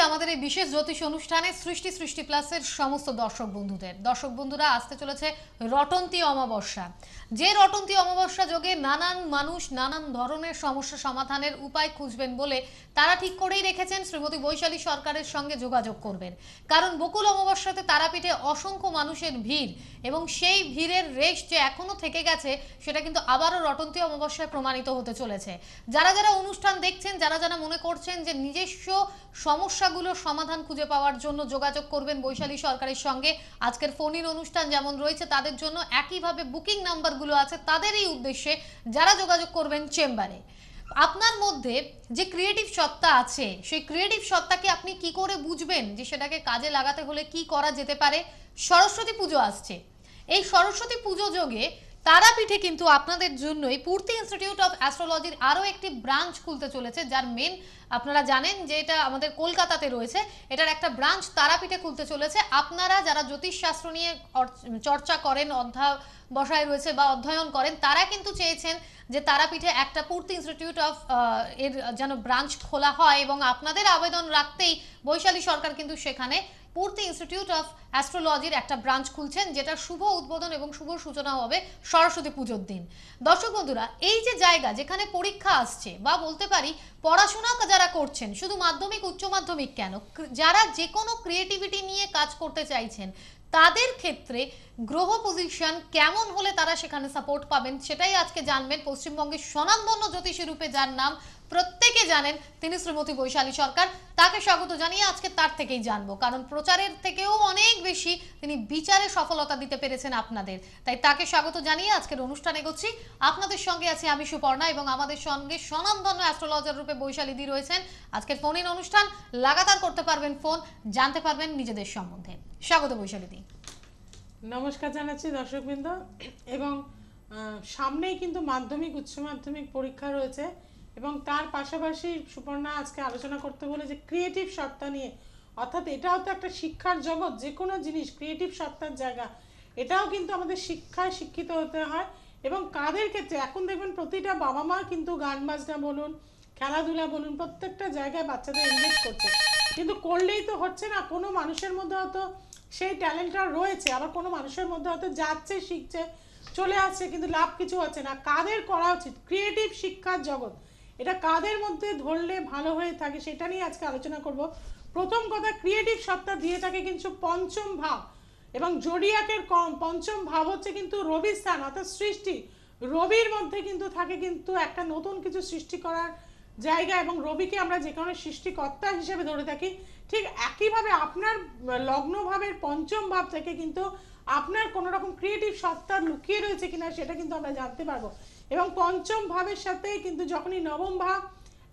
আমাদের এই বিশেষ জ্যোতিষ অনুষ্ঠানে সৃষ্টি সৃষ্টি প্লাসের সমস্ত দর্শক বন্ধুরা আসতে চলেছে রটন্তী অমাবস্যা। যে রটন্তী অমাবস্যা যোগে নানান মানুষ নানান ধরনের সমস্যা সমাধানের উপায় খুঁজবেন বলে তারা ঠিক করেই রেখেছেন শ্রীমতী বৈশালী সরকারের সঙ্গে যোগাযোগ করবেন। কারণ বকুল অমাবস্যাতে তারাপীঠে অসংখ্য মানুষের ভিড় এবং সেই ভিড়ের রেশ যে এখনো থেকে গেছে সেটা কিন্তু আবারও রটন্তী অমাবস্যায় প্রমাণিত হতে চলেছে। যারা যারা অনুষ্ঠান দেখছেন, যারা যারা মনে করছেন যে নিজস্ব সমস্যাগুলোর সমাধান খুঁজে পাওয়ার জন্য যোগাযোগ করবেন বৈশালী সরকারের সঙ্গে, আজকের ফোন ইন অনুষ্ঠান যেমন রয়েছে তাদের জন্য একইভাবে বুকিং নাম্বারগুলো আছে তাদেরই উদ্দেশ্যে যারা যোগাযোগ করবেন চেম্বারে। আপনার মধ্যে যে ক্রিয়েটিভ সত্তা আছে সেই ক্রিয়েটিভ সত্তাকে আপনি কি করে বুঝবেন যে সেটাকে কাজে লাগাতে হলে কি করা যেতে পারে? সরস্বতী পুজো আসছে, এই সরস্বতী পুজো যোগে তারাপীঠে কিন্তু আপনাদের জন্যই পূর্তি ইনস্টিটিউট অফ অ্যাস্ট্রোলজির আরও একটি ব্রাঞ্চ খুলতে চলেছে, যার মেন আপনারা জানেন যে এটা আমাদের কলকাতাতে রয়েছে, এটার একটা ব্রাঞ্চ তারাপীঠে খুলতে চলেছে। আপনারা যারা জ্যোতিষশাস্ত্র নিয়ে চর্চা করেন, বসায় রয়েছে বা অধ্যয়ন করেন, তারা কিন্তু চেয়েছেন যে তারাপীঠে একটা পূর্তি ইনস্টিটিউট অফ এর যেন ব্রাঞ্চ খোলা হয় এবং আপনাদের আবেদন রাখতেই বৈশালী সরকার কিন্তু সেখানে পূর্তি ইনস্টিটিউট অফ অ্যাস্ট্রোলজির একটা ব্রাঞ্চ খুলছেন, যেটা শুভ উদ্বোধন এবং শুভ সূচনা হবে সরস্বতী পুজোর দিন। দর্শক বন্ধুরা, এই যে জায়গা যেখানে পরীক্ষা আসছে বা বলতে পারি পড়াশোনা যারা করছেন, শুধু মাধ্যমিক উচ্চ মাধ্যমিক কেন, যারা যে কোনো ক্রিয়েটিভিটি নিয়ে কাজ করতে চাইছেন তাদের ক্ষেত্রে গ্রহ পজিশন কেমন হলে তারা সেখানে সাপোর্ট পাবেন সেটাই আজকে জানবেন পশ্চিমবঙ্গের স্বনামধন্য জ্যোতিষী রূপে যার নাম প্রত্যেকে জানেন, তিনি শ্রীমতী বৈশালী সরকার। তাকে স্বাগত জানিয়ে আজকে তার থেকেই জানবো, কারণ প্রচারের থেকেও অনেক বেশি তিনি বিচারে সফলতা দিতে পেরেছেন আপনাদের, তাই তাকে স্বাগত জানিয়ে আজকের অনুষ্ঠানে এগোচ্ছি। আপনাদের সঙ্গে আছি আমি সুপর্ণা এবং আমাদের সঙ্গে স্বনামধন্য অ্যাস্ট্রোলজার রূপে বৈশালী দি রয়েছেন। আজকের ফোন ইন অনুষ্ঠান লাগাতার করতে পারবেন ফোন, জানতে পারবেন নিজেদের সম্বন্ধে। স্বাগত বৈশালী দি। নমস্কার জানাচ্ছি দর্শকবৃন্দ। এবং সামনেই কিন্তু মাধ্যমিক উচ্চ মাধ্যমিক পরীক্ষা রয়েছে এবং তার পাশাপাশি সুপর্ণা আজকে আলোচনা করতে বলে যে ক্রিয়েটিভ সত্তা নিয়ে, অর্থাৎ এটাও তো একটা শিক্ষার জগৎ, যে কোনো জিনিস ক্রিয়েটিভ সত্তার জায়গা, এটাও কিন্তু আমাদের শিক্ষায় শিক্ষিত হতে হয়। এবং কাদের ক্ষেত্রে এখন দেখবেন প্রতিটা বাবা মা কিন্তু গান বাজনা বলুন, খেলাধুলা বলুন, প্রত্যেকটা জায়গায় বাচ্চাদের এনগেজ করছে, কিন্তু করলেই তো হচ্ছে না। কোনো মানুষের মধ্যে হয়তো সেই ট্যালেন্টটা রয়েছে, আবার কোনো মানুষের মধ্যে হয়তো যাচ্ছে, শিখছে, চলে আসছে, কিন্তু লাভ কিছু হচ্ছে না। কাদের করা উচিত ক্রিয়েটিভ শিক্ষার জগৎ, এটা কাদের মধ্যে ধরলে ভালো হয়ে থাকে সেটা নিয়ে আজকে আলোচনা করব। প্রথম কথা, ক্রিয়েটিভ সত্তা দিয়ে থাকে কিন্তু পঞ্চম ভাব, এবং জোডিয়াকের পঞ্চম ভাব হচ্ছে কিন্তু রবির স্থান, অর্থাৎ সৃষ্টি। রবির মধ্যে কিন্তু থাকে কিন্তু একটা নতুন কিছু সৃষ্টি করার জায়গা, এবং রবিকে আমরা যে কোনো সৃষ্টিকর্তা হিসেবে ধরে থাকি। ঠিক একইভাবে আপনার লগ্নভাবের পঞ্চম ভাব থেকে কিন্তু আপনার কোনো রকম ক্রিয়েটিভ সত্তা লুকিয়ে রয়েছে কিনা সেটা কিন্তু আমরা জানতে পারবো। এবং পঞ্চম ভাবের সাথে কিন্তু যখনই নবম ভাব,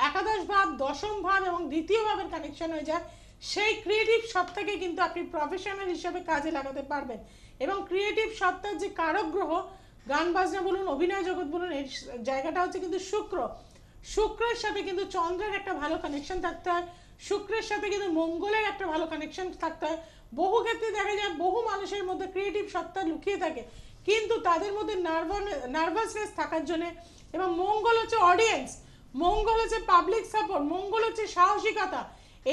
একাদশ ভাব, দশম ভাব এবং দ্বিতীয় ভাবের কানেকশন হয়ে যায়, সেই ক্রিয়েটিভ সত্তাকে কিন্তু আপনি প্রফেশনাল হিসেবে কাজে লাগাতে পারবেন। এবং ক্রিয়েটিভ সত্তার যে কারক গ্রহ, গান বাজনা বলুন, অভিনয় জগৎ বলুন, এর জায়গাটা হচ্ছে কিন্তু শুক্র। শুক্রের সাথে কিন্তু চন্দ্রের একটা ভালো কানেকশন থাকতে হয়, শুক্রের সাথে কিন্তু মঙ্গলের একটা ভালো কানেকশন থাকতে হয়। বহু ক্ষেত্রে দেখা যায় বহু মানুষের মধ্যে ক্রিয়েটিভ সত্তা লুকিয়ে থাকে, কিন্তু তাদের মধ্যে নার্ভাসনেস থাকার জন্য, এবং মঙ্গল হচ্ছে অডিয়েন্স, মঙ্গল হচ্ছে পাবলিক সাপোর্ট, মঙ্গল হচ্ছে সাহসিকতা,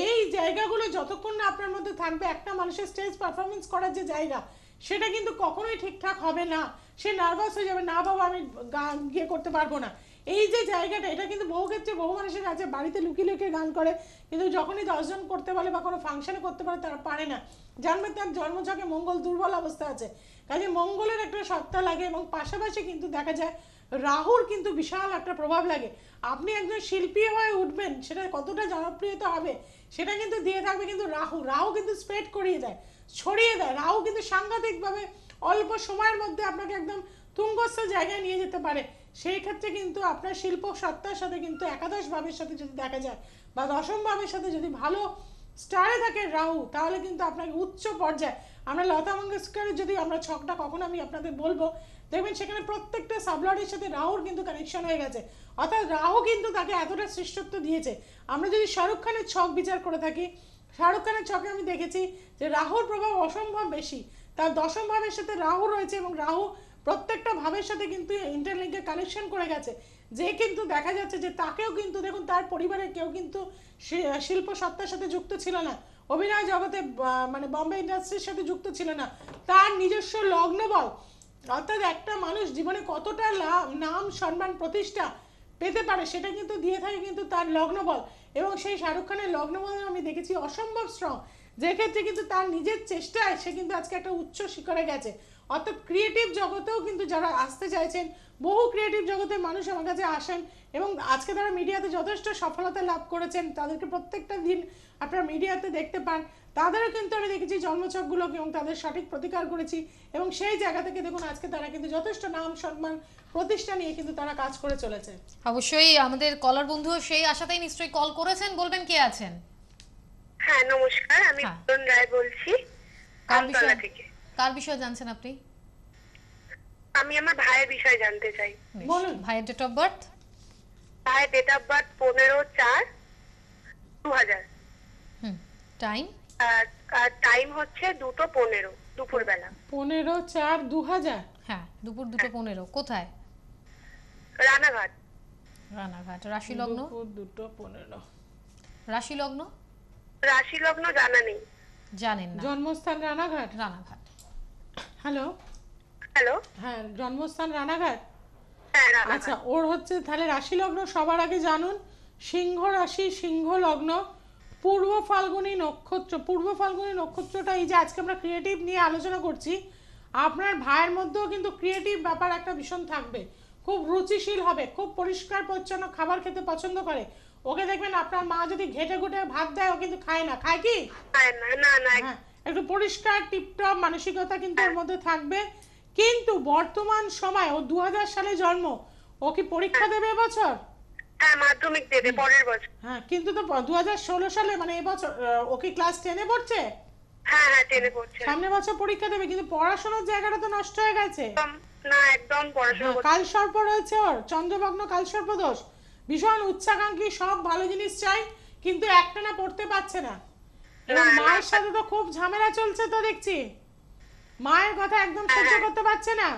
এই জায়গাগুলো যতক্ষণ না আপনার মধ্যে থাকবে, একটা মানুষের স্টেজ পারফরমেন্স করার যে জায়গা, সেটা কিন্তু কখনোই ঠিকঠাক হবে না। সে নার্ভাস হয়ে যাবে, না বাবা আমি গান গিয়ে করতে পারবো না। এই যে জায়গাটা, এটা কিন্তু বহু ক্ষেত্রে বহু মানুষের আছে বাড়িতে লুকিয়ে লুকিয়ে গান করে, কিন্তু যখনই 10 জন করতে বলে বা কোনো ফাংশনে করতে পারে তারা পারে না, জানবে তার জন্মছকে মঙ্গল দুর্বল অবস্থা আছে। কাজে মঙ্গলের একটা সত্তা লাগে, এবং পাশাপাশি কিন্তু দেখা যায় রাহুর কিন্তু বিশাল একটা প্রভাব লাগে। আপনি একজন শিল্পী হয়ে উঠবেন, সেটা কতটা জনপ্রিয়তা হবে সেটা কিন্তু দিয়ে থাকবে কিন্তু রাহু। রাহু কিন্তু স্প্রেড করিয়ে দেয়, ছড়িয়ে দেয়। রাহু কিন্তু সাংঘাতিকভাবে অল্প সময়ের মধ্যে আপনাকে একদম তুঙ্গস্থ জায়গায় নিয়ে যেতে পারে। সেই ক্ষেত্রে কিন্তু আপনার শিল্প সত্তার সাথে কিন্তু একাদশ ভাবের সাথে যদি দেখা যায় বা দশম ভাবের সাথে যদি ভালো স্টারে থাকে রাহু, তাহলে কিন্তু আপনাকে উচ্চ পর্যায়ে, আমরা লতা মঙ্গেশকরের যদি আমরা ছকটা কখন আমি আপনাদের বলবো, দেখবেন সেখানে প্রত্যেকটা সাবলটের সাথে রাহুর কিন্তু কানেকশন হয়ে গেছে, অর্থাৎ রাহু কিন্তু তাকে এতটা শ্রেষ্ঠত্ব দিয়েছে। আমরা যদি শাহরুখ খানের ছক বিচার করে থাকি, শাহরুখ খানের ছকে আমি দেখেছি যে রাহুর প্রভাব অসম্ভব বেশি, তার দশম ভাবের সাথে রাহু রয়েছে, এবং রাহু প্রত্যেকটা ভাবের সাথে কিন্তু ইন্টারলিঙ্কে কানেকশন করে গেছে, যে কিন্তু দেখা যাচ্ছে যে তাকেও কিন্তু দেখুন তার পরিবারের কেউ কিন্তু শিল্প সত্তার সাথে যুক্ত ছিল না, অভিনয় জগতে মানে বম্বে ইন্ডাস্ট্রির সাথে যুক্ত ছিল না, তার নিজস্ব লগ্ন বল, অর্থাৎ একটা মানুষ জীবনে কতটা নাম সম্মান প্রতিষ্ঠা পেতে পারে সেটা কিন্তু দিয়ে থাকে কিন্তু তার লগ্ন বল। এবং সেই শাহরুখ খানের লগ্ন বল আমি দেখেছি অসম্ভব স্ট্রং, যে ক্ষেত্রে কিন্তু তার নিজের চেষ্টায় সে কিন্তু আজকে একটা উচ্চ শিখরে গেছে। অর্থাৎ ক্রিয়েটিভ জগতেও কিন্তু যারা আসতে চাইছেন, বহু ক্রিয়েটিভ জগতের মানুষ আমার কাছে আসেন এবং আজকে তারা মিডিয়াতে যথেষ্ট সফলতা লাভ করেছেন, তাদেরকে প্রত্যেকটা দিন আপনারা মিডিয়াতে দেখতে পান, তাদেরও কিন্তু আমি দেখেছি জন্মছকগুলোকে এবং তাদের সঠিক প্রতিকার করেছি এবং সেই জায়গা থেকে দেখুন আজকে তারা কিন্তু যথেষ্ট নাম সম্মান প্রতিষ্ঠা নিয়ে কিন্তু তারা কাজ করে চলেছে। অবশ্যই আমাদের কলার বন্ধু সেই আশাতেই নিশ্চয়ই কল করেছেন, বলবেন কে আছেন? হ্যাঁ নমস্কার, আমি হ্যাঁ। তরুণ রায় বলছি কার আমতলা বিষয়ে থেকে। কার বিষয়ে জানছেন আপনি? আমি আমার ভাইয়ের বিষয়ে জানতে চাই। বলুন। ভাইয়ের ডেট অফ বার্থ? ভাইয়ের ডেট অফ বার্থ 15/4/2000, হুম, টাইম? আর টাইম হচ্ছে 2:15 দুপুরবেলা। 15/4/2000। হ্যাঁ, দুপুর 2:15। কোথায়? রানাঘাট। রানাঘাট। রাশি লগ্ন? 2:15। রাশি লগ্ন রাশি লগ্ন জানা নেই। জানেন না? জন্মস্থান রানাঘাট। রানাঘাট। হ্যালো, হ্যালো, হ্যাঁ জন্মস্থান রানাঘাট। হ্যাঁ রানাঘাট। আচ্ছা, ওর হচ্ছে তাহলে রাশি লগ্ন সবার আগে জানুন, সিংহ রাশি, সিংহ লগ্ন, পূর্ব ফাল্গুনী নক্ষত্র। পূর্ব ফাল্গুনী নক্ষত্রটা এই যে আজকে আমরা ক্রিয়েটিভ নিয়ে আলোচনা করছি, আপনার ভাইয়ের মধ্যেও কিন্তু ক্রিয়েটিভ ব্যাপার একটা ভীষণ থাকবে, খুব রুচিশীল হবে, খুব পরিষ্কার পরিচ্ছন্ন খাবার খেতে পছন্দ করে। ওকে দেখবেন আপনার মা যদি ঘেটে ঘুটে ভাত দেয় ও কিন্তু খায় না, খায় কি? না না না, হ্যাঁ, একটু পরিষ্কার টিপটপ মানসিকতা কিন্তু ওর মধ্যে থাকবে। কিন্তু বর্তমান সময় ও 2000 সালে জন্ম, ও কি পরীক্ষা দেবে এবছর? হ্যাঁ মাধ্যমিক দেবে পরের বছর। হ্যাঁ, কিন্তু তো 2016 সালে মানে এবছর ও কি ক্লাস 10-এ পড়ছে? হ্যাঁ হ্যাঁ 10-এ পড়ছে। সামনের বছর পরীক্ষা দেবে, কিন্তু পড়াশোনার জায়গাটা তো নষ্ট হয়ে গেছে। না একদম পড়াশোনা করছে। কাল সর্প রয়েছে ওর, চন্দ্রভগ্ন কাল সর্প দোষ, ভীষণ উচ্চাকাঙ্ক্ষী, সব ভালো জিনিস চাই কিন্তু একটানা পড়তে পারছে না। এবং মায়ের সাথে তো খুব ঝামেলা চলছে তো দেখছি, মায়ের কথা একদম সহ্য করতে পারছে না।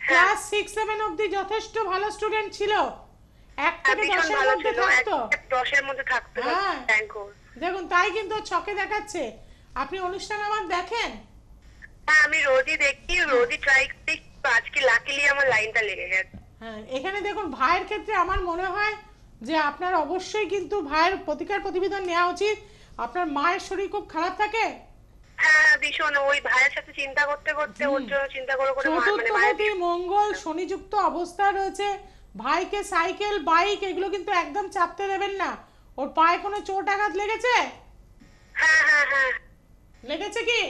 ক্লাস 6-7 অবধি যথেষ্ট ভালো স্টুডেন্ট ছিল, 1 থেকে ভীষণ 10-এর ভালো মধ্যে ছিল, থাকতো। 10-এর মধ্যে থাকতো। হ্যাঁ। Thank you. দেখুন তাই কিন্তু ও ছকে দেখাচ্ছে। আপনি অনুষ্ঠান আমার দেখেন? হ্যাঁ আমি রোজই দেখি, রোজই ট্রাই করি, তো আজকে লাকিলি আমার লাইনটা লেগে গেছে। হ্যাঁ, এখানে দেখুন ভাইয়ের ক্ষেত্রে আমার মনে হয় যে আপনার অবশ্যই কিন্তু ভাইয়ের প্রতিকার প্রতিবেদন নেওয়া উচিত। আপনার মায়ের শরীর খুব খারাপ থাকে, হ্যাঁ ভীষণ, ওই ভাইয়ের সাথে চিন্তা করতে করতে ওর জন্য চিন্তা করে করে মানে চতুর্থপতি মঙ্গল শনিযুক্ত অবস্থায় রয়েছে। ভাইকে সাইকেল বাইক এগুলো কিন্তু একদম চাপতে দেবেন না। ওর পায়ে কোনো চোট আঘাত লেগেছে? হ্যাঁ হ্যাঁ হ্যাঁ লেগেছে কি?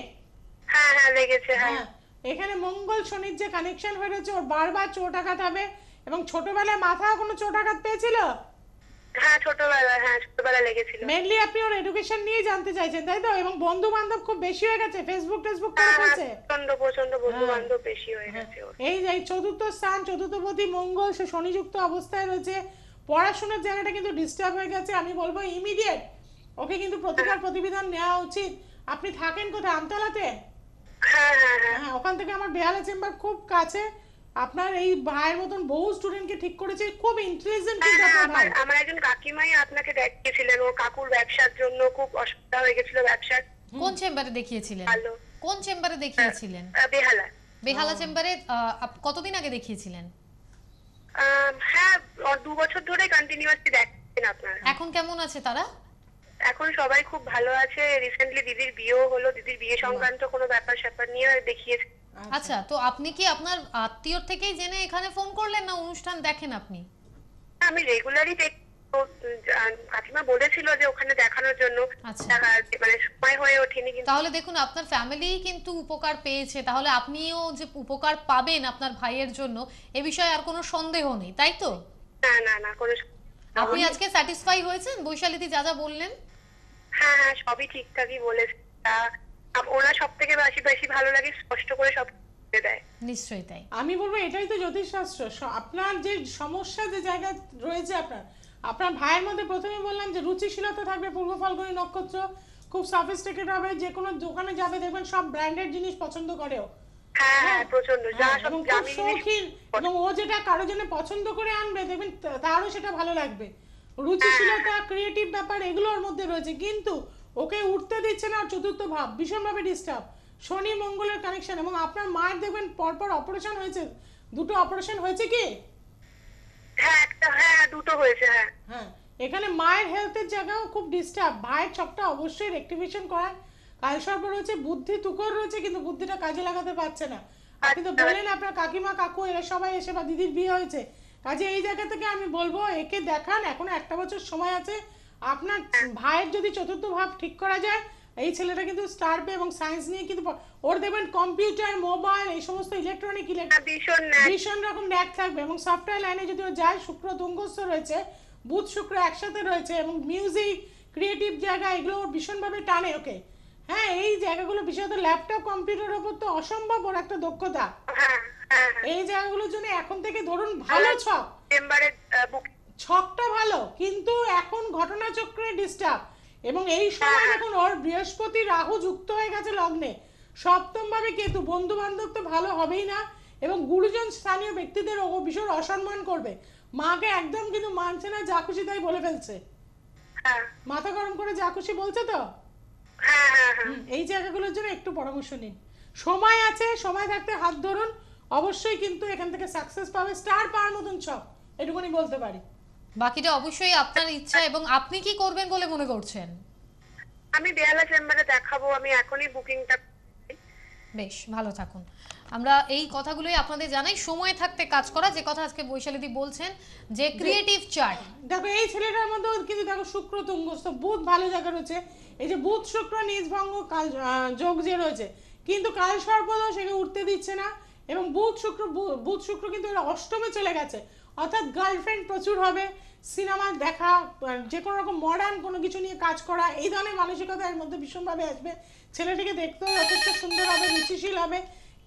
হ্যাঁ হ্যাঁ লেগেছে। হ্যাঁ হ্যাঁ, এখানে মঙ্গল শনির যে কানেকশন হয়ে রয়েছে, ওর বারবার চোট আঘাত হবে। এবং ছোটবেলায় মাথায় কোনো চোট আঘাত পেয়েছিল? হ্যাঁ ছোটবেলা লেগেছিল। মেইনলি আপনি ওর এডুকেশন নিয়ে জানতে চাইছেন তাই তো? এবং বন্ধু বান্ধব খুব বেশি হয়ে গেছে, ফেসবুক টেসবুক করে হ্যাঁ ফেলছে। প্রচন্ড বন্ধু বান্ধব বেশি হয়ে গেছে ওর। এই যে চতুর্থ স্থান, চতুর্থপতি মঙ্গল সে শনিযুক্ত অবস্থায় রয়েছে, পড়াশোনার জায়গাটা কিন্তু ডিস্টার্ব হয়ে গেছে। আমি বলবো ইমিডিয়েট ওকে কিন্তু প্রতিকার প্রতিবিধান নেওয়া উচিত। আপনি থাকেন কোথায়? আমতলাতে? হ্যাঁ হ্যাঁ হ্যাঁ হ্যাঁ, ওখান থেকে আমার বেহালা চেম্বার খুব কাছে। আপনার এই ভাইয়ের মতন বহু স্টুডেন্টকে ঠিক করেছে, খুব ইন্টেলিজেন্ট কিন্তু আপনার ভাই। আমার একজন কাকিমাই আপনাকে দেখিয়েছিলেন, ওর কাকুর ব্যবসার জন্য খুব অসুবিধা হয়ে গেছিল ব্যবসার। কোন চেম্বারে দেখিয়েছিলেন? ভালো। কোন চেম্বারে দেখিয়েছিলেন? বেহালা। বেহালা চেম্বারে। কতদিন আগে দেখিয়েছিলেন? হ্যাঁ 2 বছর ধরে কন্টিনিউয়াসলি দেখছেন আপনারা। এখন কেমন আছে তারা? এখন সবাই খুব ভালো আছে। রিসেন্টলি দিদির বিয়েও হলো, দিদির বিয়ে সংক্রান্ত কোনো ব্যাপার স্যাপার নিয়ে দেখিয়েছে। আচ্ছা, তো আপনি কি আপনার আত্মীয় থেকেই জেনে এখানে ফোন করলেন না অনুষ্ঠান দেখেন আপনি? আমি রেগুলারই দেখি, তো, কাকিমা বলেছিল যে ওখানে দেখানোর জন্য, আচ্ছা। মানে সময় হয়ে ওঠেনি। কিন্তু তাহলে দেখুন আপনার ফ্যামিলি কিন্তু উপকার পেয়েছে, তাহলে আপনিও যে উপকার পাবেন আপনার ভাইয়ের জন্য এ বিষয়ে আর কোনো সন্দেহ নেই, তাই তো? না না না কোনো আপনি আজকে স্যাটিসফাই হয়েছেন বৈশালীদি যা যা বললেন? হ্যাঁ হ্যাঁ সবই ঠিকঠাকই বলেছে। ওরা সব থেকে বেশি বেশি ভালো লাগে স্পষ্ট করে সব বলে দেয়। নিশ্চয়ই তাই। আমি বলবো এটাই তো জ্যোতিষশাস্ত্র। আপনার যে সমস্যা যে জায়গায় রয়েছে আপনার ভাইয়ের মধ্যে, প্রথমে বললাম যে রুচিশীলতা থাকবে, পূর্ব ফাল্গুনী নক্ষত্র, খুব সফিস্টিকেটেড হবে, যে কোনো দোকানে যাবে দেখবেন সব ব্র্যান্ডেড জিনিস পছন্দ করেও। হ্যাঁ হ্যাঁ প্রচন্ড যা হ্যাঁ, সব এবং খুব দামি জিনিস শৌখিন, এবং ও যেটা কারোর জন্য পছন্দ করে আনবে দেখবেন তারও সেটা ভালো লাগবে। রুচিশীলতা, ক্রিয়েটিভ ব্যাপার এগুলো ওর মধ্যে রয়েছে, কিন্তু ওকে উঠতে দিচ্ছে না ওর চতুর্থ ভাব, ভীষণভাবে ডিস্টার্ব। শনি মঙ্গলের কানেকশন, এবং আপনার মায়ের দেখবেন পরপর অপারেশন হয়েছে, দুটো অপারেশন হয়েছে কি? হ্যাঁ একটা হ্যাঁ দুটো হয়েছে হ্যাঁ। হ্যাঁ, এখানে মায়ের হেলথের জায়গাও খুব ডিস্টার্ব। ভাইয়ের ছকটা অবশ্যই রেক্টিফিকেশন করার। কালসর্প রয়েছে, বুদ্ধি তুকর রয়েছে, কিন্তু বুদ্ধিটা কাজে লাগাতে পারছে না। আপনি তো বললেন আপনার কাকিমা কাকু এরা সবাই এসে বা দিদির বিয়ে হয়েছে, কাজে এই জায়গা থেকে আমি বলবো একে দেখান, এখনো একটা বছর সময় আছে। আপনার ভাইয়ের যদি চতুর্থ ভাব ঠিক করা যায়, এই ছেলেটা কিন্তু স্টার পে এবং সায়েন্স নিয়ে কিন্তু ওর দেখবেন কম্পিউটার, মোবাইল, এই সমস্ত ইলেকট্রনিক ভীষণ ন্যাক। ভীষণ রকম ন্যাক থাকবে। এবং সফটওয়্যার লাইনে যদি ও যায়, শুক্র তুঙ্গস্থ রয়েছে, বুধ শুক্র একসাথে রয়েছে, এবং মিউজিক, ক্রিয়েটিভ জায়গা এগুলো ওর ভীষণভাবে টানে ওকে। হ্যাঁ, এই জায়গাগুলো বিশেষত ল্যাপটপ কম্পিউটারের উপর তো অসম্ভব ওর একটা দক্ষতা। হ্যাঁ হ্যাঁ এই জায়গাগুলোর জন্য এখন থেকে ধরুন ভালো ছক, চেম্বারে বুক। ছকটা ভালো, কিন্তু এখন ঘটনাচক্রে ডিস্টার্ব। এবং এই সময় দেখুন ওর বৃহস্পতি রাহু যুক্ত হয়ে গেছে লগ্নে, সপ্তম ভাবে কেতু, বন্ধু বান্ধব তো ভালো হবেই না, এবং গুরুজন স্থানীয় ব্যক্তিদের ও ভীষণ অসম্মান করবে। মাকে একদম কিন্তু মানছে না, যা খুশি তাই বলে ফেলছে, হ্যাঁ মাথা গরম করে যা খুশি বলছে তো। হ্যাঁ হ্যাঁ হ্যাঁ এই জায়গাগুলোর জন্য একটু পরামর্শ নিন, সময় আছে, সময় থাকতে হাত ধরুন, অবশ্যই কিন্তু এখান থেকে সাকসেস পাবে, স্টার পাওয়ার মতন ছক, এটুকুনি বলতে পারি। বাকিটা অবশ্যই আপনার ইচ্ছা, এবং আপনি কি করবেন বলে মনে করছেন? আমি বেহালা চেম্বারে দেখাবো, আমি এখনই বুকিংটা। বেশ, ভালো থাকুন। আমরা এই কথাগুলোই আপনাদের জানাই, সময় থাকতে কাজ করা, যে কথা আজকে বৈশালীদি বলছেন, যে ক্রিয়েটিভ চার্ট। দেখো এই ছেলেটার মধ্যেও কিন্তু দেখো শুক্র তুঙ্গস্থ, বুধ ভালো জায়গা রয়েছে, এই যে বুধ শুক্র নিজভঙ্গ কাল যোগ যে রয়েছে, কিন্তু কাল সর্বদা সেকে উঠতে দিচ্ছে না। এবং বুধ শুক্র কিন্তু এরা অষ্টমে চলে গেছে, অর্থাৎ গার্লফ্রেন্ড প্রচুর হবে, সিনেমা দেখা, যে কোনো রকম মডার্ন কোনো কিছু নিয়ে কাজ করা, এই ধরনের মানসিকতা এর মধ্যে ভীষণভাবে আসবে। ছেলেটিকে দেখতেও যথেষ্ট সুন্দর হবে, রুচিশীল হবে,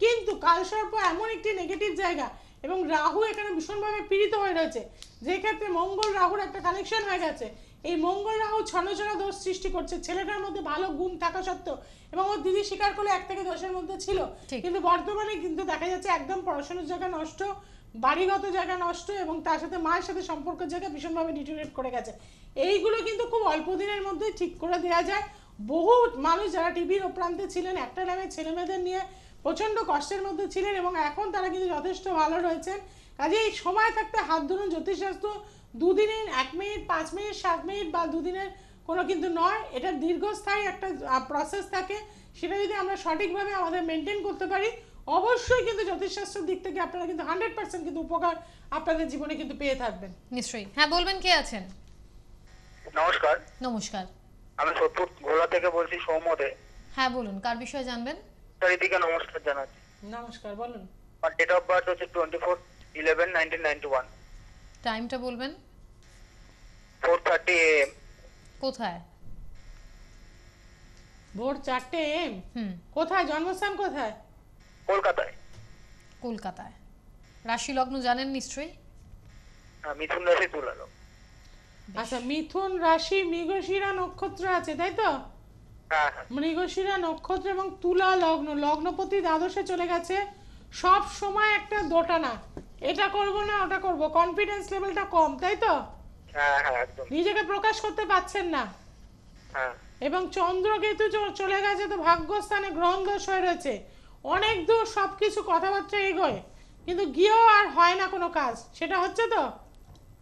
কিন্তু কালসর্প এমন একটি নেগেটিভ জায়গা, এবং রাহু এখানে ভীষণভাবে পীড়িত হয়ে রয়েছে, যে ক্ষেত্রে মঙ্গল রাহুর একটা কানেকশন হয়ে গেছে। এই মঙ্গল রাহু ছনছনা দোষ সৃষ্টি করছে ছেলেটার মধ্যে, ভালো গুণ থাকা সত্ত্বেও। এবং ওর দিদি স্বীকার করলে 1 থেকে 10-এর মধ্যে ছিল, ঠিক। কিন্তু বর্তমানে কিন্তু দেখা যাচ্ছে একদম পড়াশোনার জায়গা নষ্ট, বাড়িগত জায়গা নষ্ট, এবং তার সাথে মায়ের সাথে সম্পর্কের জায়গা ভীষণভাবে ডিটোরেট করে গেছে। এইগুলো কিন্তু খুব অল্প দিনের মধ্যে ঠিক করে দেওয়া যায়। বহু মানুষ যারা টিভির প্রান্তে ছিলেন, একটা নামে ছেলেমেয়েদের নিয়ে প্রচণ্ড কষ্টের মধ্যে ছিলেন, এবং এখন তারা কিন্তু যথেষ্ট ভালো রয়েছেন। কাজে এই সময় থাকতে হাত ধরুন। জ্যোতিষশাস্ত্র 2 দিনের 1 মিনিট, 5 মিনিট, 7 মিনিট বা 2 দিনের কোনো কিন্তু নয়, এটা দীর্ঘস্থায়ী একটা প্রসেস থাকে। সেটা যদি আমরা সঠিকভাবে আমাদের মেনটেন করতে পারি, অবশ্যই কিন্তু জ্যোতিষশাস্ত্রের দিক থেকে আপনারা কিন্তু 100% কিন্তু উপকার আপনাদের জীবনে কিন্তু পেয়ে থাকবেন। নিশ্চয়ই। হ্যাঁ, বলবেন, কে আছেন? নমস্কার, নমস্কার। আমি সোদপুর ঘোলা থেকে বলছি, সৌম্যদে। হ্যাঁ বলুন, কার বিষয়ে জানবেন? চারিদিকে নমস্কার জানাচ্ছি। নমস্কার, বলুন। আর ডেট অফ বার্থ হচ্ছে 24/11/1991, টাইমটা বলবেন। 4:30 AM। কোথায়? ভোর 4টে AM। হুম। কোথায় জন্মস্থান, কোথায়? কলকাতায়। কলকাতায়। রাশি লগ্ন জানেন নিশ্চয়ই? মিথুন রাশি, তুলা লগ্ন। আচ্ছা, মিথুন রাশি, মৃগশিরা নক্ষত্র আছে, তাই তো? হ্যাঁ হ্যাঁ। মৃগশিরা নক্ষত্র এবং তুলা লগ্ন, লগ্নপতি দ্বাদশে চলে গেছে। সব সময় একটা দোটানা, এটা করব না ওটা করব, কনফিডেন্স লেভেলটা কম, তাই তো? হ্যাঁ হ্যাঁ একদম। নিজেকে প্রকাশ করতে পারছেন না। হ্যাঁ এবং চন্দ্রকেতু চলে গেছে তো ভাগ্যস্থানে, গ্রহণ দোষ হয়ে রয়েছে, অনেক দূর সবকিছু কথাবার্তা এগোয়, কিন্তু গিয়েও আর হয় না কোনো কাজ, সেটা হচ্ছে তো?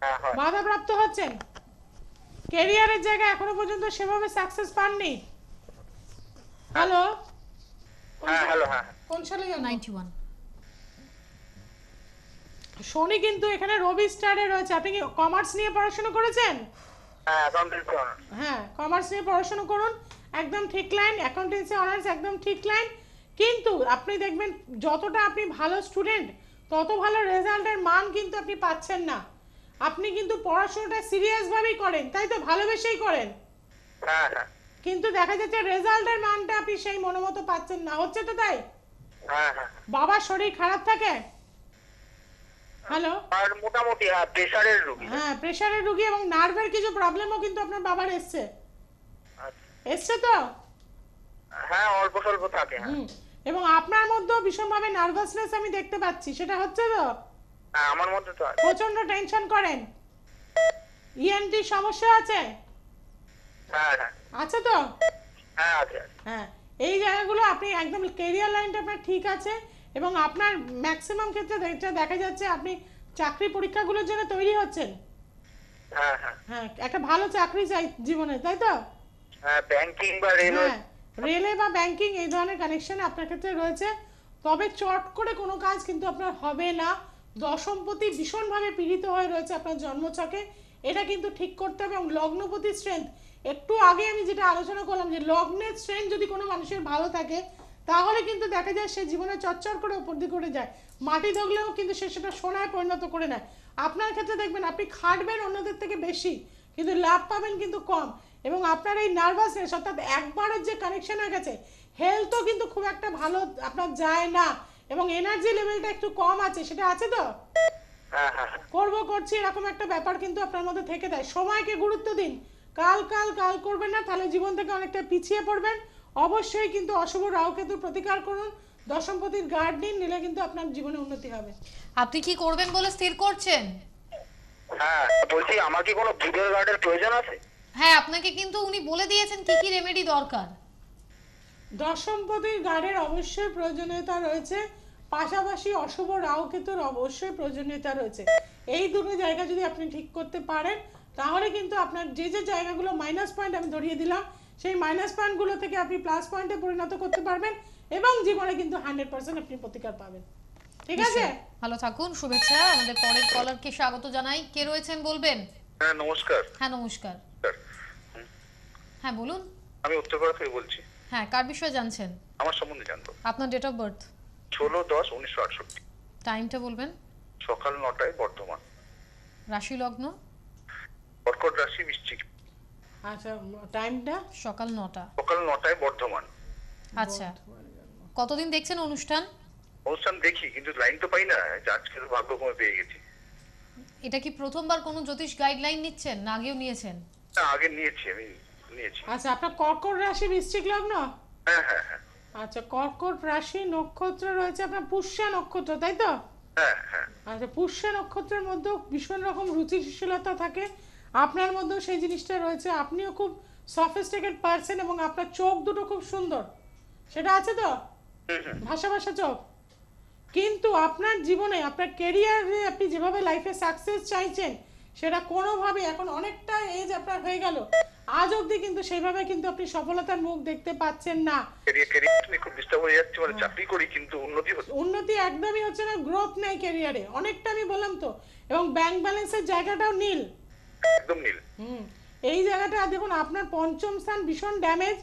হ্যাঁ হয়। বাধাপ্রাপ্ত হচ্ছেন, ক্যারিয়ারের জায়গায় এখনো পর্যন্ত সেভাবে সাকসেস পাননি। হ্যালো, হ্যাঁ হ্যালো। হ্যাঁ কোন সালে জন্ম? 91। শনি কিন্তু এখানে রবি স্টারে রয়েছে। আপনি কি কমার্স নিয়ে পড়াশোনা করেছেন? হ্যাঁ, অ্যাকাউন্টেন্সি অনার্স। হ্যাঁ, কমার্স নিয়ে পড়াশোনা করুন, একদম ঠিক লাইন। অ্যাকাউন্টেন্সি অনার্স একদম ঠিক লাইন, কিন্তু আপনি দেখবেন যতটা আপনি ভালো স্টুডেন্ট, তত ভালো রেজাল্টের মান কিন্তু আপনি পাচ্ছেন না। আপনি কিন্তু পড়াশোনাটা সিরিয়াসভাবেই করেন, তাই তো? ভালোবেসেই করেন, হ্যাঁ হ্যাঁ। কিন্তু দেখা যাচ্ছে রেজাল্টের মানটা আপনি সেই মনোমতো পাচ্ছেন না, হচ্ছে তো তাই? হ্যাঁ হ্যাঁ। বাবার শরীর খারাপ থাকে? হ্যালো, আর মোটামুটি হ্যাঁ, প্রেশারের রোগী। হ্যাঁ, প্রেশারের রোগী এবং নার্ভের কিছু প্রবলেমও কিন্তু আপনার বাবার এসছে, আচ্ছা। এসছে তো? হ্যাঁ, অল্প স্বল্প থাকে। হ্যাঁ। হুম, এবং আপনার মধ্যেও ভীষণভাবে নার্ভাসনেস আমি দেখতে পাচ্ছি, সেটা হচ্ছে তো? হ্যাঁ আমার মধ্যে তো আছে। প্রচন্ড টেনশন করেন, ইএনটি সমস্যা আছে? হ্যাঁ হ্যাঁ আছে তো? হ্যাঁ আছে আছে। হ্যাঁ, এই জায়গাগুলো আপনি একদম ক্যারিয়ার লাইনটা আপনার ঠিক আছে এবং আপনার ম্যাক্সিমাম ক্ষেত্রে এটা দেখা যাচ্ছে আপনি চাকরি পরীক্ষাগুলোর জন্য তৈরি হচ্ছেন। হ্যাঁ হ্যাঁ হ্যাঁ, একটা ভালো চাকরি চাই জীবনে, তাই তো? হ্যাঁ ব্যাংকিং বা রেলওয়ে। হ্যাঁ, রেলে বা ব্যাংকিং এই ধরনের কানেকশন আপনার ক্ষেত্রে রয়েছে। তবে চট করে কোনো কাজ কিন্তু আপনার হবে না। দশমপতি ভীষণভাবে পীড়িত হয়ে রয়েছে আপনার জন্মছকে, এটা কিন্তু ঠিক করতে হবে। এবং লগ্নপতি স্ট্রেংথ, একটু আগে আমি যেটা আলোচনা করলাম যে লগ্নের স্ট্রেংথ যদি কোনো মানুষের ভালো থাকে তাহলে কিন্তু দেখা যায় সে জীবনে চচ্চর করে উপর দিকে উঠে যায়, মাটি ধরলেও কিন্তু সে সেটা সোনায় পরিণত করে নেয়। আপনার ক্ষেত্রে দেখবেন আপনি খাটবেন অন্যদের থেকে বেশি, কিন্তু লাভ পাবেন কিন্তু কম। এবং আপনার এই নার্ভাসনেস অর্থাৎ একবারের যে কানেকশন হয়ে গেছে, হেলথও কিন্তু খুব একটা ভালো আপনার যায় না এবং এনার্জি লেভেলটা একটু কম আছে, সেটা আছে তো? হ্যাঁ হ্যাঁ করছি এরকম একটা ব্যাপার কিন্তু আপনার মধ্যে থেকে যায়। সময়কে গুরুত্ব দিন, কাল কাল কাল করবেন না, তাহলে জীবন থেকে অনেকটা পিছিয়ে পড়বেন। অবশ্যই কিন্তু অশুভ রাহুকেতুর প্রতিকার করুন, দশমপতির গার্ড নিন, নিলে কিন্তু আপনার জীবনে উন্নতি হবে। আপনি কি করবেন বলে স্থির করছেন? হ্যাঁ বলছি আমার কি কোনো বুধের গার্ডের প্রয়োজন আছে? হ্যাঁ, আপনাকে কিন্তু উনি বলে দিয়েছেন কি কি রেমেডি দরকার। দশমপতির গার্ডের অবশ্যই প্রয়োজনীয়তা রয়েছে, পাশাপাশি অশুভ রাহুকেতুর অবশ্যই প্রয়োজনীয়তা রয়েছে। এই দুটো জায়গা যদি আপনি ঠিক করতে পারেন তাহলে কিন্তু আপনার যে যে জায়গাগুলো মাইনাস পয়েন্ট আমি ধরিয়ে দিলাম সেই মাইনাস পয়েন্টগুলো থেকে আপনি প্লাস পয়েন্টে পরিণত করতে পারবেন এবং জীবনে কিন্তু 100% আপনি প্রতিকার পাবেন। ঠিক আছে, ভালো থাকুন, শুভেচ্ছা। আমাদের পরের কলারকে স্বাগত জানাই। কে রয়েছেন বলবেন? হ্যাঁ নমস্কার হ্যাঁ নমস্কার। স্যার। হ্যাঁ বলুন। আমি উত্তরপাড়া থেকে বলছি। হ্যাঁ, কার বিষয়ে জানছেন? আমার সম্বন্ধে জানবো। আপনার ডেট অফ বার্থ, 16/10/1968, টাইমটা বলবেন। সকাল 9টায় বর্ধমান। রাশি লগ্ন? কর্কট রাশি, বৃশ্চিক। আচ্ছা টাইমটা? সকাল 9টা। সকাল 9টায় বর্ধমান। আচ্ছা, কতদিন দেখছেন অনুষ্ঠান? অনুষ্ঠান দেখি কিন্তু লাইন তো পাই না, আজকে তো ভাগ্যক্রমে পেয়ে গেছি। এটা কি প্রথমবার কোনো জ্যোতিষ গাইডলাইন নিচ্ছেন না আগেও নিয়েছেন? না আগে নিয়েছি, আমি নিয়েছি। আচ্ছা, আপনার কর্কট রাশি বৃশ্চিক লগ্ন? হ্যাঁ হ্যাঁ হ্যাঁ আচ্ছা, কর্কট রাশি নক্ষত্র রয়েছে আপনার পুষ্যা নক্ষত্র, তাই তো? হ্যাঁ হ্যাঁ আচ্ছা, পুষ্যা নক্ষত্রের মধ্যেও ভীষণ রকম রুচিশীলতা থাকে, আপনার মধ্যেও সেই জিনিসটা রয়েছে। আপনিও খুব সফিস্টিকেট পারসন এবং আপনার চোখ দুটো খুব সুন্দর, সেটা আছে তো? ভাষা ভাষা চোখ। কিন্তু আপনার জীবনে আপনার ক্যারিয়ারে আপনি যেভাবে লাইফে সাকসেস চাইছেন সেটা কোনোভাবে এখন অনেকটা এজ আপনার হয়ে গেল, আজ অবধি কিন্তু সেইভাবে কিন্তু আপনি সফলতার মুখ দেখতে পাচ্ছেন না। ক্যারিয়ার নিয়ে খুব ডিস্টার্ব হয়ে যাচ্ছে, মানে চাকরি করি কিন্তু উন্নতি হচ্ছে। উন্নতি একদমই হচ্ছে না, গ্রোথ নেই ক্যারিয়ারে, অনেকটা আমি বললাম তো। এবং ব্যাংক ব্যালেন্সের জায়গাটাও নীল। একদম নীল। এই জায়গাটা দেখুন, আপনার পঞ্চম স্থান ভীষণ ড্যামেজ,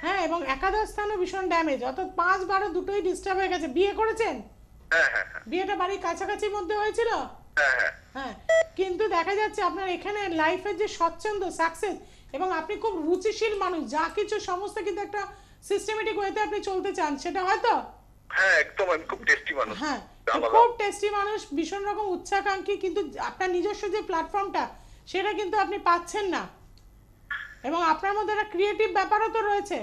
হ্যাঁ, এবং একাদশ স্থানও ভীষণ ড্যামেজ, অর্থাৎ 5-12 দুটোই ডিস্টার্ব হয়ে গেছে। বিয়ে করেছেন? হ্যাঁ হ্যাঁ হ্যাঁ বিয়েটা বাড়ির কাছাকাছির মধ্যে হয়েছিল? হ্যাঁ হ্যাঁ হ্যাঁ, কিন্তু দেখা যাচ্ছে আপনার এখানে লাইফের যে স্বচ্ছন্দ সাকসেস এবং আপনি খুব রুচিশীল মানুষ, যা কিছু সমস্ত কিন্তু একটা সিস্টেমেটিক ওয়েতে আপনি চলতে চান, সেটা হয়তো? হ্যাঁ একদম, আমি খুব টেস্টি মানুষ। হ্যাঁ, আলাদা। খুব টেস্টি মানুষ, ভীষণ রকম উচ্চাকাঙ্ক্ষী, কিন্তু আপনার নিজস্ব যে প্ল্যাটফর্মটা সেটা কিন্তু আপনি পাচ্ছেন না। এবং আপনার মধ্যে একটা ক্রিয়েটিভ ব্যাপারও তো রয়েছে,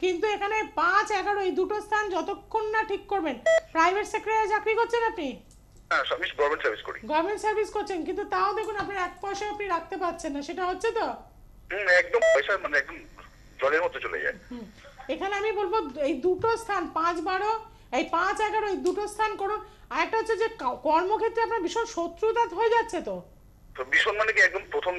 কিন্তু এখানে 5-11 এই দুটো স্থান যতক্ষণ না ঠিক করবেন। প্রাইভেট সেক্টরে চাকরি করছেন আপনি? হ্যাঁ আমি গভর্নমেন্ট সার্ভিস করি। গভর্নমেন্ট সার্ভিস করছেন, কিন্তু তাও দেখুন আপনার এক পয়সা আপনি রাখতে পারছেন না, সেটা হচ্ছে তো? একদম পয়সা মানে একদম জলের মতো চলে যায়। এখানে আমি বলবো এই দুটো স্থান 5-12 এই 5-11 এই দুটো স্থান করুন। আর একটা হচ্ছে যে কর্মক্ষেত্রে আপনার ভীষণ শত্রুতা হয়ে যাচ্ছে তো? তো ভীষণ মানে কি একদম প্রথম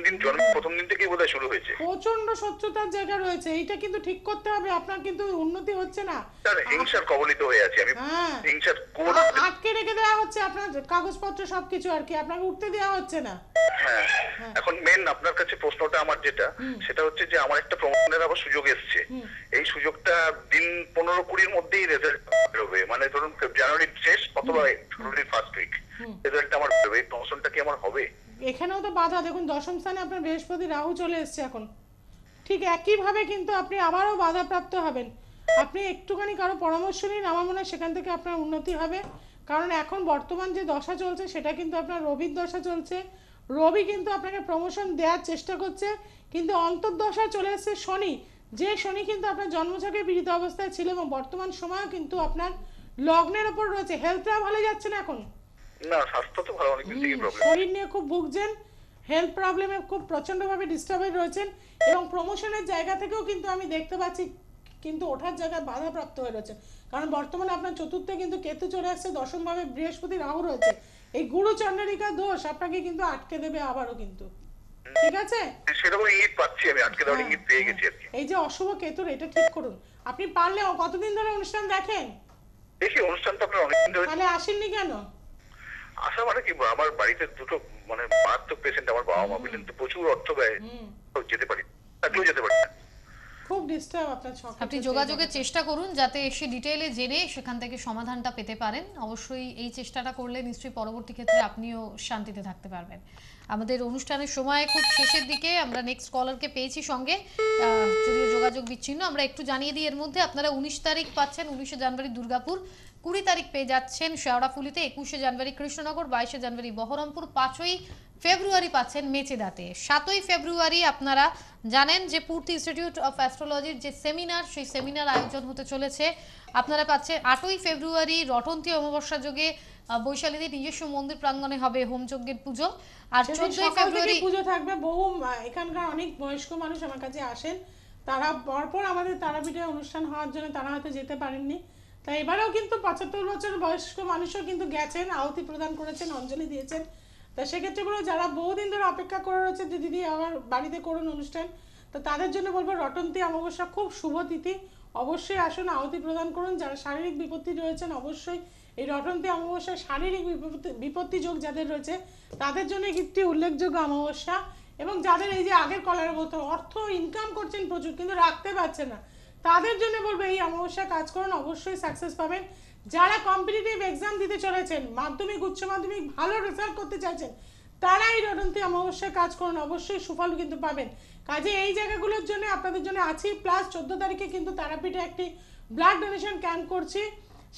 দিন থেকেই বোধহয় শুরু হয়েছে। প্রচন্ড শত্রুতার জায়গা রয়েছে, এইটা কিন্তু ঠিক করতে হবে, আপনার কিন্তু উন্নতি হচ্ছে না। স্যার হিংসার কবলিত হয়ে আছে আমি। হ্যাঁ, হিংসার আটকে রেখে দেওয়া হচ্ছে আপনার কাগজপত্র সবকিছু, আর কি আপনাকে উঠতে দেওয়া হচ্ছে না। হ্যাঁ এখন মেন আপনার কাছে প্রশ্নটা আমার যেটা, সেটা হচ্ছে যে আমার একটা প্রমোশনের আবার সুযোগ এসেছে। এই সুযোগটা দিন 15-20 মধ্যেই রেজাল্ট বেরোবে, মানে ধরুন জানুয়ারির শেষ অথবা ফেব্রুয়ারির ফার্স্ট উইক রেজাল্ট আমার বেরোবে। এই প্রমোশনটা কি আমার হবে? এখানেও তো বাধা, দেখুন দশম স্থানে আপনার বৃহস্পতি রাহু চলে এসছে এখন, ঠিক একইভাবে কিন্তু আপনি আবারও বাধাপ্রাপ্ত হবেন। আপনি একটুখানি কারো পরামর্শ নিন, আমার মনে হয় সেখান থেকে আপনার উন্নতি হবে। কারণ এখন বর্তমান যে দশা চলছে সেটা কিন্তু আপনার রবির দশা চলছে, রবি কিন্তু আপনাকে প্রমোশন দেওয়ার চেষ্টা করছে, কিন্তু অন্তর্দশা চলে এসছে শনি, যে শনি কিন্তু আপনার জন্মছকে পীড়িত অবস্থায় ছিল এবং বর্তমান সময়ও কিন্তু আপনার লগ্নের ওপর রয়েছে। হেলথটা ভালো যাচ্ছে না এখন? না, স্বাস্থ্য তো ভালো, অনেকদিন থেকে প্রবলেম। শরীর নিয়ে খুব ভুগছেন, হেলথ প্রবলেমে খুব প্রচন্ডভাবে ডিস্টার্বেড রয়েছেন এবং প্রমোশনের জায়গা থেকেও কিন্তু আমি দেখতে পাচ্ছি কিন্তু ওঠার জায়গায় বাধাপ্রাপ্ত হয়ে রয়েছে। কারণ বর্তমানে আপনার চতুর্থে কিন্তু কেতু চলে আসছে, দশমভাবে বৃহস্পতি রাহু রয়েছে। এই গুরু চন্দ্রিকা দোষ আপনাকে কিন্তু আটকে দেবে আবারও কিন্তু, ঠিক আছে? সেরকম ইঙ্গিত পাচ্ছি আমি, আটকে দেওয়ার ইঙ্গিত পেয়ে গেছি আর কি। এই যে অশুভ কেতুর, এটা ঠিক করুন। আপনি পারলে কতদিন ধরে অনুষ্ঠান দেখেন? দেখি অনুষ্ঠানটা আপনার অনেকদিন ধরে। তাহলে আসেননি কেন? আশা মানে কি, আমার বাড়িতে দুটো মানে মারাত্মক পেশেন্ট, আমার বাবা মা মিলেন, তো প্রচুর অর্থ ব্যয়, তো যেতে পারি, থাকলেও যেতে পারি না। খুব ডিস্টার্ব আপনার ছক। আপনি যোগাযোগের চেষ্টা করুন যাতে এসে ডিটেইলে জেনে সেখান থেকে সমাধানটা পেতে পারেন। অবশ্যই এই চেষ্টাটা করলে নিশ্চয়ই পরবর্তী ক্ষেত্রে আপনিও শান্তিতে থাকতে পারবেন। আমাদের অনুষ্ঠানের সময় খুব শেষের দিকে, আমরা নেক্সট কলারকে পেয়েছি সঙ্গে, যদিও যোগাযোগ বিচ্ছিন্ন। আমরা একটু জানিয়ে দিই, এর মধ্যে আপনারা 19 তারিখ পাচ্ছেন 19শে জানুয়ারি দুর্গাপুর, 20 তারিখ পেয়ে যাচ্ছেন শেওড়াফুলিতে, 21শে জানুয়ারি কৃষ্ণনগর, 22শে জানুয়ারি বহরমপুর, 5ই ফেব্রুয়ারি পাচ্ছেন মেচেদাতে। 7ই ফেব্রুয়ারি আপনারা জানেন যে পূর্তি ইনস্টিটিউট অফ অ্যাস্ট্রোলজির যে সেমিনার, সেই সেমিনার আয়োজন হতে চলেছে। আপনারা পাচ্ছেন 8ই ফেব্রুয়ারি রটন্তী অমাবস্যা যোগে বৈশালীদের নিজস্ব মন্দির প্রাঙ্গণে হবে হোমযজ্ঞের পুজো। আর 14ই ফেব্রুয়ারি পুজো থাকবে। বহু এখানকার অনেক বয়স্ক মানুষ আমার কাছে আসেন, তারা পরপর আমাদের তারাপীঠে অনুষ্ঠান হওয়ার জন্য তারা হয়তো যেতে পারেননি। তাই এবারেও কিন্তু 75 বছর বয়স্ক মানুষও কিন্তু গেছেন, আহুতি প্রদান করেছেন, অঞ্জলি দিয়েছেন। তা সেক্ষেত্রে বলো, যারা বহুদিন ধরে অপেক্ষা করে রয়েছে যে দিদি আমার বাড়িতে করুন অনুষ্ঠান, তো তাদের জন্য বলবো রটন্তী অমাবস্যা খুব শুভ তিথি, অবশ্যই আসুন, আহুতি প্রদান করুন। যারা শারীরিক বিপত্তি রয়েছেন অবশ্যই এই রটন্তী অমাবস্যা, শারীরিক বিপত্তি যোগ যাদের রয়েছে তাদের জন্য একটি উল্লেখযোগ্য অমাবস্যা। এবং যাদের এই যে আগের কলারের মতো অর্থ ইনকাম করছেন প্রচুর কিন্তু রাখতে পারছেন না, তাদের জন্য বলবো এই অমাবস্যা কাজ করুন, অবশ্যই সাকসেস পাবেন। যারা কম্পিটিটিভ এক্সাম দিতে চলেছেন, মাধ্যমিক উচ্চ মাধ্যমিক ভালো রেজাল্ট করতে চাইছেন, তারা এই রটন্তী অমাবস্যায় কাজ করুন, অবশ্যই সুফল কিন্তু পাবেন। কাজে এই জায়গাগুলোর জন্য আপনাদের জন্য আছি। প্লাস 14 তারিখে কিন্তু তারাপীঠে একটি ব্লাড ডোনেশন ক্যাম্প করছি,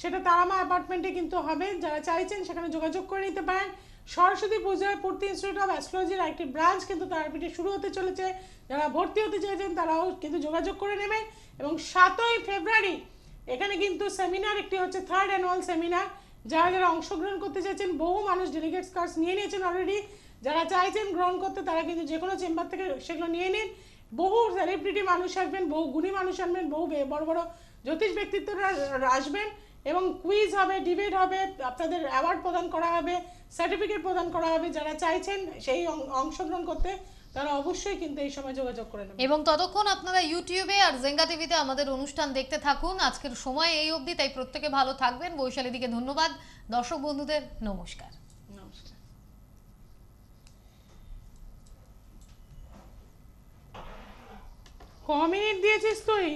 সেটা তারামা অ্যাপার্টমেন্টে কিন্তু হবে। যারা চাইছেন সেখানে যোগাযোগ করে নিতে পারেন। সরস্বতী পূজায় পূর্তি ইনস্টিটিউট অফ অ্যাস্ট্রোলজির একটি ব্রাঞ্চ কিন্তু তারাপীঠে শুরু হতে চলেছে। যারা ভর্তি হতে চাইছেন তারাও কিন্তু যোগাযোগ করে নেবেন। এবং 7ই ফেব্রুয়ারি এখানে কিন্তু সেমিনার একটি হচ্ছে, 3rd অ্যানুয়াল সেমিনার। যারা যারা অংশগ্রহণ করতে চাইছেন, বহু মানুষ ডেলিগেটস কার্ডস নিয়ে নিয়েছেন অলরেডি। যারা চাইছেন গ্রহণ করতে তারা কিন্তু যে কোনো চেম্বার থেকে সেগুলো নিয়ে নিন। বহু সেলিব্রিটি মানুষ আসবেন, বহু গুণী মানুষ আসবেন, বহু বড় বড় জ্যোতিষ ব্যক্তিত্বরা আসবেন এবং কুইজ হবে, ডিবেট হবে, আপনাদের অ্যাওয়ার্ড প্রদান করা হবে, সার্টিফিকেট প্রদান করা হবে। যারা চাইছেন সেই অংশগ্রহণ করতে তারা অবশ্যই কিন্তু এই সময় যোগাযোগ করে নেবেন। এবং ততক্ষণ আপনারা ইউটিউবে আর জেঙ্গা টিভিতে আমাদের অনুষ্ঠান দেখতে থাকুন। আজকের সময় এই অবধি, তাই প্রত্যেকে ভালো থাকবেন। বৈশালী দিকে ধন্যবাদ। দর্শক বন্ধুদের নমস্কার। নমস্কার। ক মিনিট দিয়েছিস তুই?